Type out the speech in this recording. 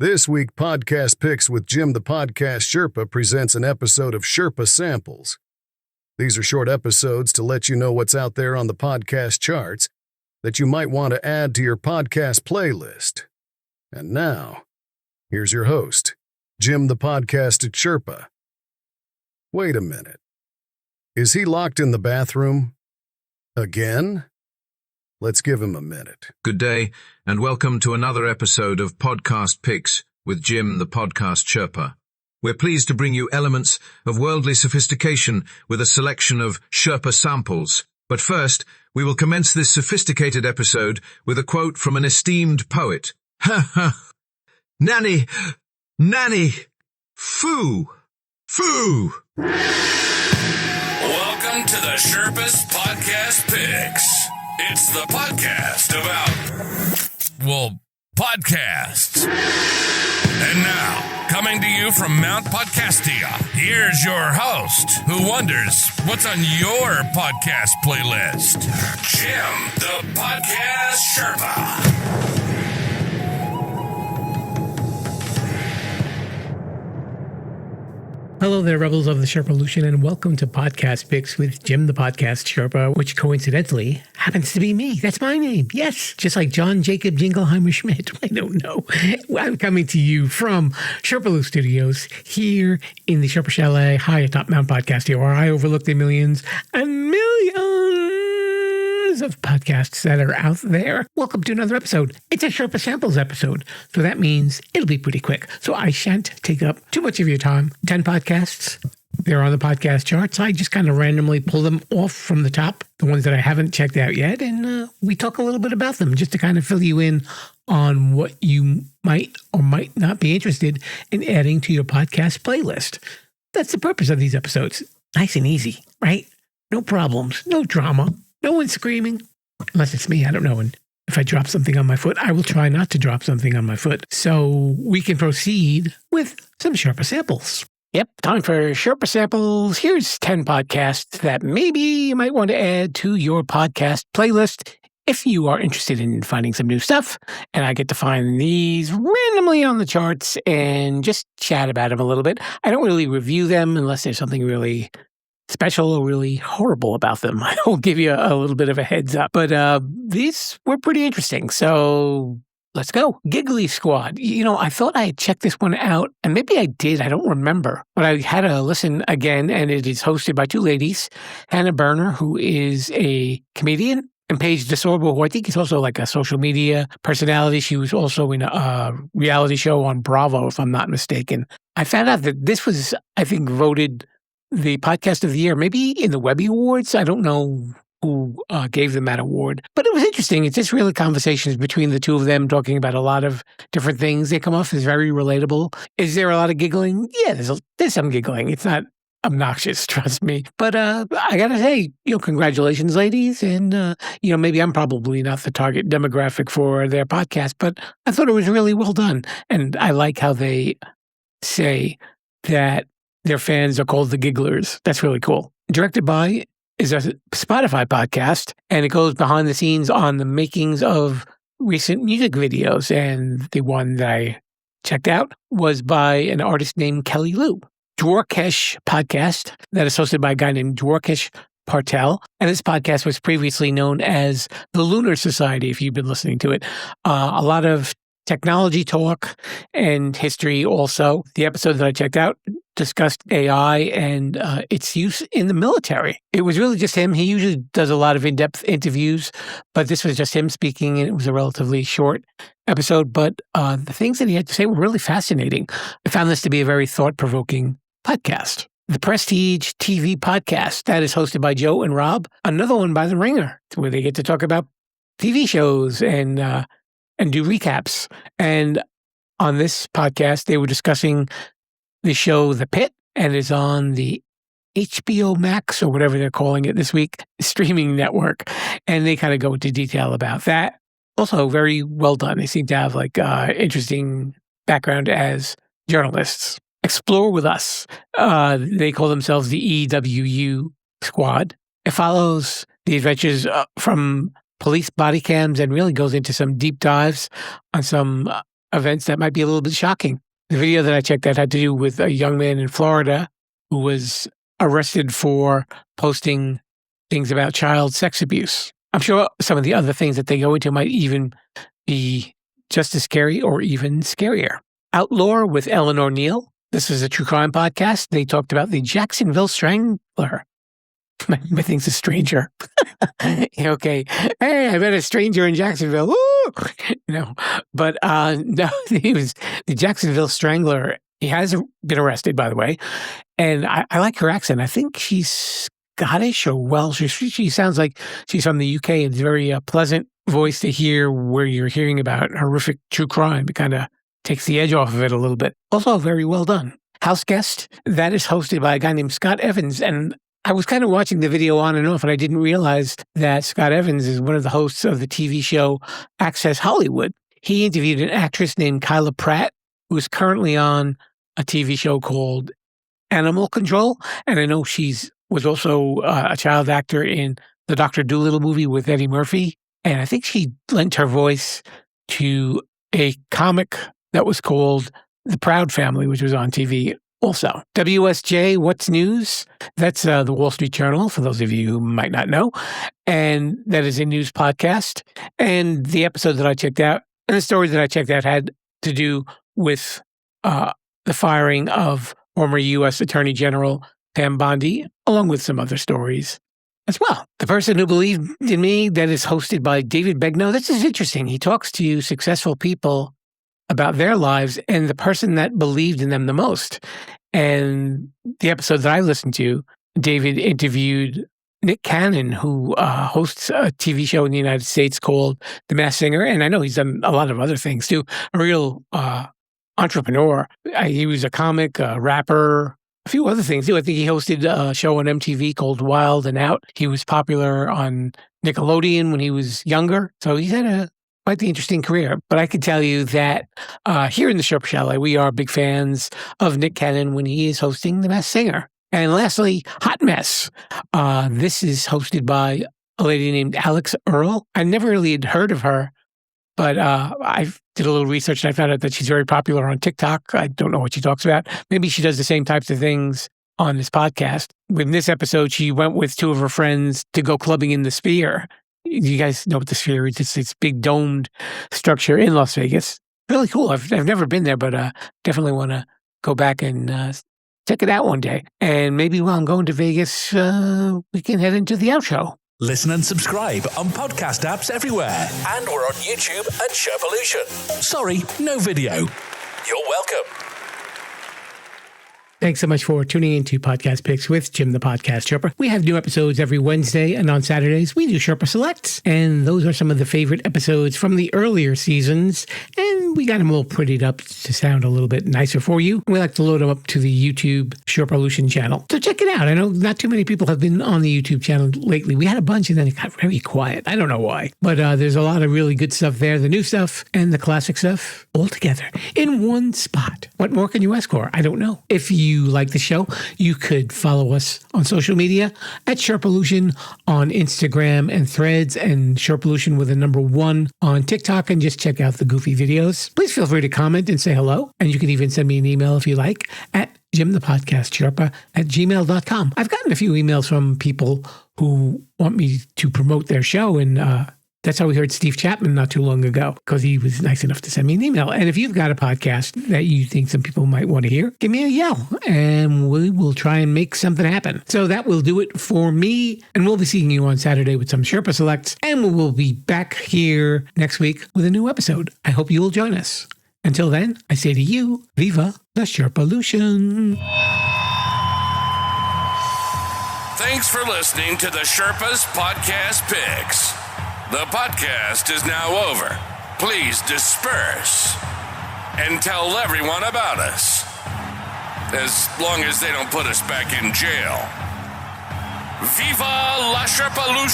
This week, Podcast Picks with Jim the Podcast Sherpa presents an episode of Sherpa Samples. These are short episodes to let you know what's out there on the podcast charts that you might want to add to your podcast playlist. And now, here's your host, Jim the Podcast Sherpa. Wait a minute. Is he locked in the bathroom? Again? Let's give him a minute. Good day, and welcome to another episode of Podcast Picks with Jim the Podcast Sherpa. We're pleased to bring you elements of worldly sophistication with a selection of Sherpa samples. But first, we will commence this sophisticated episode with a quote from an esteemed poet. Ha ha! Nanny! Nanny! Foo! Foo! Welcome to the Sherpa's Podcast Picks. It's the podcast about, podcasts. And now, coming to you from Mount Podcastia, here's your host, who wonders what's on your podcast playlist, Jim the Podcast Sherpa. Hello there, rebels of the Sherpa-lution, and welcome to Podcast Picks with Jim the Podcast Sherpa, which coincidentally happens to be me. That's my name. Yes, just like John Jacob Jingleheimer Schmidt. I don't know. I'm coming to you from Sherpa-lu Studios here in the Sherpa Chalet high atop Mount Podcastia, where I overlook the millions and millions of podcasts that are out there. Welcome to another episode. It's a Sherpa Samples episode, so that means it'll be pretty quick. So I shan't take up too much of your time. 10 podcasts. They're on the podcast charts. I just kind of randomly pull them off from the top, the ones that I haven't checked out yet, and we talk a little bit about them just to kind of fill you in on what you might or might not be interested in adding to your podcast playlist. That's the purpose of these episodes. Nice and easy, right? No problems, no drama. No one's screaming, unless it's me. I don't know. And if I drop something on my foot, I will try not to drop something on my foot. So we can proceed with some Sherpa samples. Yep, time for Sherpa samples. Here's 10 podcasts that maybe you might want to add to your podcast playlist if you are interested in finding some new stuff. And I get to find these randomly on the charts and just chat about them a little bit. I don't really review them unless there's something really special or really horrible about them. I will give you a little bit of a heads up. But these were pretty interesting. So let's go. Giggly Squad. You know, I thought I had checked this one out, and maybe I did. I don't remember. But I had to listen again, and it is hosted by two ladies, Hannah Berner, who is a comedian, and Paige DeSorbo, who I think is also like a social media personality. She was also in a reality show on Bravo, if I'm not mistaken. I found out that this was, I think, voted the podcast of the year, maybe in the Webby Awards. I don't know who gave them that award, but it was interesting. It's just really conversations between the two of them talking about a lot of different things. They come off as very relatable. Is there a lot of giggling? Yeah, there's some giggling. It's not obnoxious, trust me. But I gotta say, congratulations, ladies. And, maybe I'm probably not the target demographic for their podcast, but I thought it was really well done. And I like how they say that their fans are called the Gigglers. That's really cool. Directed by is a Spotify podcast, and it goes behind the scenes on the makings of recent music videos. And the one that I checked out was by an artist named Kelly Lou. Dwarkesh Podcast, that is hosted by a guy named Dwarkesh Partel. And this podcast was previously known as the Lunar Society, if you've been listening to it. A lot of technology talk and history also. The episode that I checked out discussed AI and its use in the military. It was really just him. He usually does a lot of in-depth interviews, but this was just him speaking, and it was a relatively short episode. But the things that he had to say were really fascinating. I found this to be a very thought-provoking podcast. The Prestige TV Podcast, that is hosted by Joe and Rob. Another one by The Ringer, where they get to talk about TV shows and do recaps. And on this podcast, they were discussing the show The Pit, and is on the HBO Max, or whatever they're calling it this week, streaming network. And they kind of go into detail about that. Also, very well done. They seem to have interesting background as journalists. Explore with Us. They call themselves the EWU Squad. It follows the adventures from police body cams and really goes into some deep dives on some events that might be a little bit shocking. The video that I checked out had to do with a young man in Florida who was arrested for posting things about child sex abuse. I'm sure some of the other things that they go into might even be just as scary or even scarier. Outlore with Eleanor Neale. This is a true crime podcast. They talked about the Jacksonville Strangler. My thing's a stranger. Okay. Hey, I met a stranger in Jacksonville. Woo! But no, he was the Jacksonville Strangler. He has been arrested, by the way. And I like her accent. I think she's Scottish or Welsh. She sounds like she's from the UK. It's a very pleasant voice to hear where you're hearing about horrific true crime. It kind of takes the edge off of it a little bit. Also, very well done. House Guest, that is hosted by a guy named Scott Evans. And I was kind of watching the video on and off, and I didn't realize that Scott Evans is one of the hosts of the TV show Access Hollywood. He interviewed an actress named Kyla Pratt, who is currently on a TV show called Animal Control. And I know was also a child actor in the Dr. Dolittle movie with Eddie Murphy. And I think she lent her voice to a comic that was called The Proud Family, which was on TV also. WSJ, What's News? That's the Wall Street Journal, for those of you who might not know. And that is a news podcast. And the episode that I checked out, and the story that I checked out had to do with the firing of former U.S. Attorney General Pam Bondi, along with some other stories as well. The Person Who Believed in Me, that is hosted by David Begnaud. This is interesting. He talks to successful people about their lives and the person that believed in them the most. And the episode that I listened to, David interviewed Nick Cannon, who hosts a TV show in the United States called The Masked Singer. And I know he's done a lot of other things too. A real entrepreneur. He was a comic, a rapper, a few other things too. I think he hosted a show on MTV called Wild and Out. He was popular on Nickelodeon when he was younger. So he's had quite the interesting career. But I can tell you that here in the Sherpa Chalet, we are big fans of Nick Cannon when he is hosting The Masked Singer. And lastly, Hot Mess. This is hosted by a lady named Alex Earl. I never really had heard of her, but I did a little research and I found out that she's very popular on TikTok. I don't know what she talks about. Maybe she does the same types of things on this podcast. In this episode, she went with two of her friends to go clubbing in the Sphere. You guys know what the Sphere is. It's this big domed structure in Las Vegas. Really cool. I've never been there, but definitely want to go back and check it out one day. And maybe while I'm going to Vegas, we can head into the outro. Listen and subscribe on podcast apps everywhere. And we're on YouTube at Sherpa-lu. Sorry, no video. You're welcome. Thanks so much for tuning into Podcast Picks with Jim the Podcast Sherpa. We have new episodes every Wednesday, and on Saturdays we do Sherpa Selects. And those are some of the favorite episodes from the earlier seasons. And we got them all prettied up to sound a little bit nicer for you. We like to load them up to the YouTube Sherpa-lu channel. So check it out. I know not too many people have been on the YouTube channel lately. We had a bunch and then it got very quiet. I don't know why. But there's a lot of really good stuff there. The new stuff and the classic stuff all together in one spot. What more can you ask for? I don't know. If you like the show, you could follow us on social media at Sherpa-lu on Instagram and Threads, and Sherpa-lu with a number 1 on TikTok, and just check out the goofy videos. Please feel free to comment and say hello, and you can even send me an email if you like at jimthepodcastsherpa@gmail.com. I've gotten a few emails from people who want me to promote their show, and that's how we heard Steve Chapman not too long ago, because he was nice enough to send me an email. And if you've got a podcast that you think some people might want to hear, give me a yell, and we will try and make something happen. So that will do it for me, and we'll be seeing you on Saturday with some Sherpa Selects, and we will be back here next week with a new episode. I hope you will join us. Until then, I say to you, Viva the Sherpa-lu. Thanks for listening to the Sherpa's Podcast Picks. The podcast is now over. Please disperse and tell everyone about us. As long as they don't put us back in jail. Viva la Sherpa-lu!